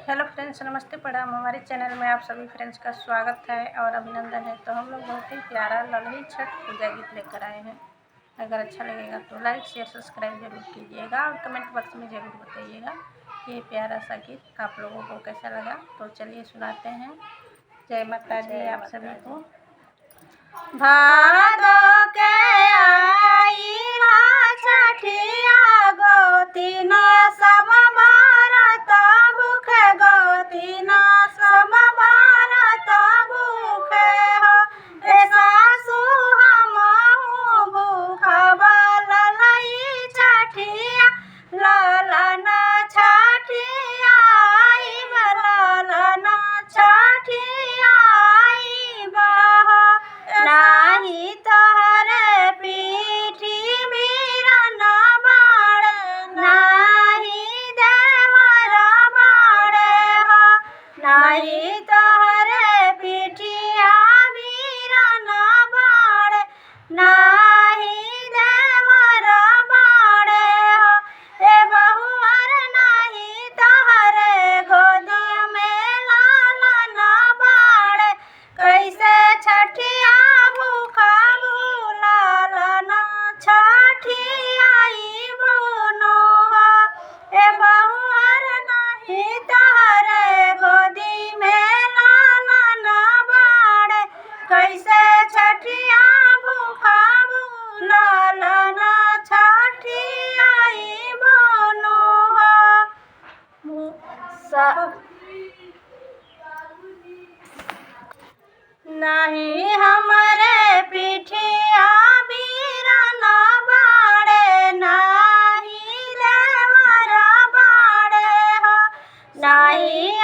Hello friends, नमस्ते प्रणाम। हमारे चैनल में आप सभी फ्रेंड्स का स्वागत है और अभिनंदन है। तो हम लोग बहुत ही प्यारा ललही छठ पूजा गीत लेकर आए हैं। अगर अच्छा लगेगा तो लाइक शेयर सब्सक्राइब जरूर कीजिएगा और कमेंट बॉक्स में ज़रूर बताइएगा ये प्यारा सा गीत आप लोगों को कैसा लगा। तो चलिए सुनाते हैं। जय माता दी आप सभी को। भादो के आईला छठिया गोतिन सम भारत भूखे गोतिन सम भारत भूखे हो। ए सासु हमहु भूखब ललई छठिया ललन छठिया आइब ललन छठिया आइब हो। नाही तोहरे पीठी बीरन बाड़े नाही देवर बाड़े हो। नाही तोहरे पीठिया बीरन बाड़े नाही देवर बाड़े हो। ए बहुअर नाही तोहरे गोदी में लालन बाड़े कैसे छठिया भूखा लालन छठिया बोनो हो। ए बहुअर नहीं तोहरे गोदी में लालन बाड़े कैसे छठिया भूखा लालन छठिया बोनो हो। नहीं हमरे पीठिया बीरन बाड़े नाही देवर बाड़े हो। नाही